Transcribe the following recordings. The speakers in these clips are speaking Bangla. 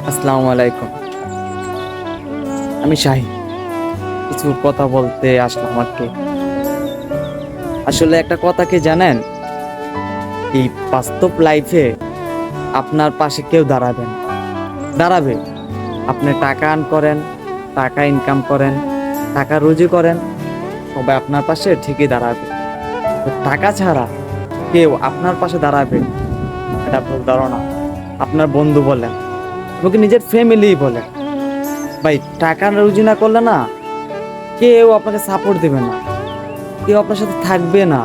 আসসালামু আলাইকুম। আমি শাহিন। কিছু কথা বলতে আসলাম আর কি। আসলে একটা কথা কি জানেন, এই বাস্তব লাইফে আপনার পাশে কেউ দাঁড়াবে না। দাঁড়াবে, আপনি টাকা আর্ন করেন, টাকা ইনকাম করেন, টাকা রুজি করেন, সবাই আপনার পাশে ঠিকই দাঁড়াবে। তো টাকা ছাড়া কেউ আপনার পাশে দাঁড়াবে এটা ভুল ধারণা। আপনার বন্ধু বলেন, এমনকি নিজের ফ্যামিলি বলেন, ভাই টাকা রুজি না করলে না কেউ আপনাকে সাপোর্ট দেবে না, কেউ আপনার সাথে থাকবে না।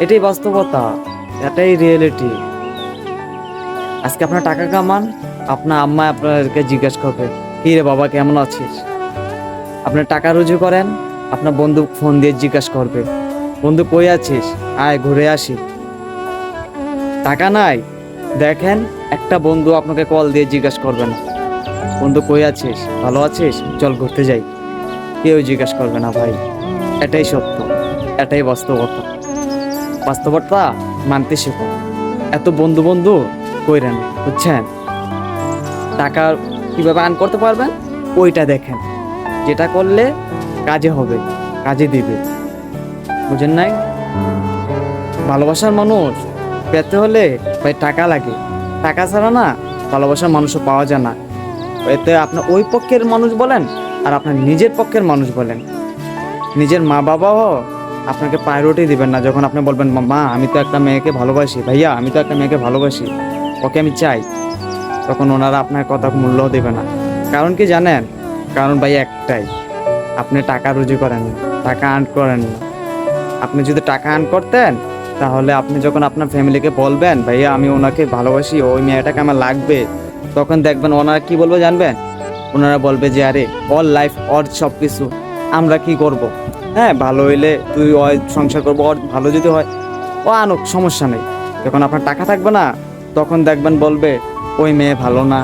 এটাই বাস্তবতা, এটাই রিয়েলিটি। আজকে আপনার টাকা কামান, আপনার আম্মা আপনাকে জিজ্ঞেস করবে, কি রে বাবা কেমন আছিস? আপনি টাকা রুজি করেন, আপনার বন্ধু ফোন দিয়ে জিজ্ঞেস করবে, বন্ধু কই আছিস, আয় ঘুরে আসি। টাকা নাই, দেখেন একটা বন্ধু আপনাকে কল দিয়ে জিজ্ঞেস করবে না, বন্ধু কই আছিস, ভালো আছিস, চল ঘুরতে যাই। কেউ জিজ্ঞেস করবে না ভাই। এটাই সত্য, এটাই বাস্তবতা। বাস্তবতা মানতে শেখো। এত বন্ধু বন্ধু কইরেন, বুঝছেন? টাকা কিভাবে আর্ন করতে পারবেন ওইটা দেখেন, যেটা করলে কাজে হবে, কাজে দিবে। বুঝেন নাই? ভালোবাসার মানুষ পেতে হলে ভাই টাকা লাগে। টাকা ছাড়া না ভালোবাসার মানুষও পাওয়া যায় না। এতে আপনার ওই পক্ষের মানুষ বলেন আর আপনার নিজের পক্ষের মানুষ বলেন, নিজের মা বাবাও আপনাকে প্রায়োরিটি দিবেন না। যখন আপনি বলবেন মা আমি তো একটা মেয়েকে ভালোবাসি, ভাইয়া আমি তো একটা মেয়েকে ভালোবাসি, ওকে আমি চাই, তখন ওনারা আপনার কথা মূল্য দেবে না। কারণ কি জানেন? কারণ ভাই একটাই, আপনি টাকা রুজি করেন না, টাকা আর্ন করেন না। আপনি যদি টাকা আর্ন করতেন তাহলে আপনি যখন আপনার ফ্যামিলিকে বলবেন ভাইয়া আমি ওনাকে ভালোবাসি, ওই মেয়েটাকে আমার লাগবে, তখন দেখবেন ওনারা কি বলবে জানবেন? ওনারা বলবে যে আরে ওর লাইফ, ওর সব কিছু, আমরা কি করব? হ্যাঁ ভালো হইলে তুই ওই সংসার করবো, ওর ভালো যদি হয় ও আনুক, সমস্যা নেই। যখন আপনার টাকা থাকবে না তখন দেখবেন বলবে ওই মেয়ে ভালো না,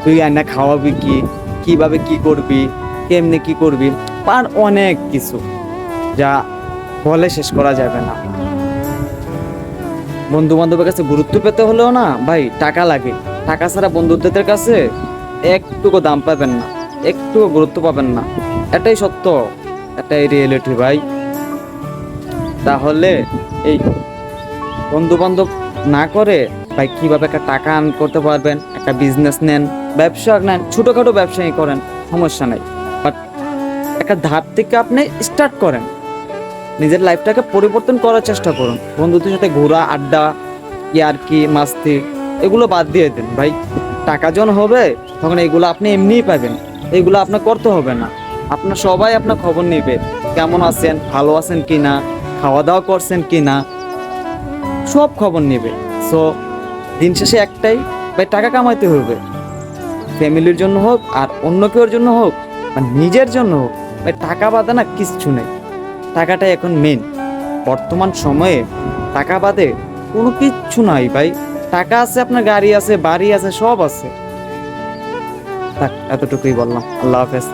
তুই আয়না খাওয়াবি কি, কিভাবে কি করবি, কেমনি কি করবি, আর অনেক কিছু যা বলে শেষ করা যাবে না। বন্ধু বান্ধবের কাছে গুরুত্ব পেতে হলেও না ভাই টাকা লাগে। টাকা ছাড়া বন্ধুত্বের কাছে একটুকু দাম পাবেন না, একটুকু গুরুত্ব পাবেন না। এটাই সত্য, এটাই রিয়েলিটি ভাই। তাহলে এই বন্ধু বান্ধব না করে ভাই কিভাবে একটা টাকা আর্ন করতে পারবেন? একটা বিজনেস নেন, ব্যবসা নেন, ছোটখাটো ব্যবসায়ী করেন, সমস্যা নাই। বাট একটা ধাপ থেকে আপনি স্টার্ট করেন, নিজের লাইফটাকে পরিবর্তন করার চেষ্টা করুন। বন্ধুদের সাথে ঘোরা, আড্ডা, ইয়ার্কি, মাস্তি এগুলো বাদ দিয়ে দেন ভাই। টাকা যখন হবে তখন এগুলো আপনি এমনিই পাবেন, এগুলো আপনার করতে হবে না। আপনার সবাই আপনার খবর নেবে, কেমন আছেন, ভালো আছেন কি না, খাওয়া দাওয়া করছেন কি না, সব খবর নেবে। সো দিন শেষে একটাই ভাই, টাকা কামাইতে হবে। ফ্যামিলির জন্য হোক আর অন্য কেউর জন্য হোক বা নিজের জন্য হোক, ভাই টাকা বাদে না কিচ্ছু নেই। টাকাটাই এখন মেন বর্তমান সময়ে। টাকা বাদে কোনো কিচ্ছু নাই ভাই। টাকা আছে, আপনার গাড়ি আছে, বাড়ি আছে, সব আছে। থাক, এতটুকুই বললাম। আল্লাহ হাফেজ।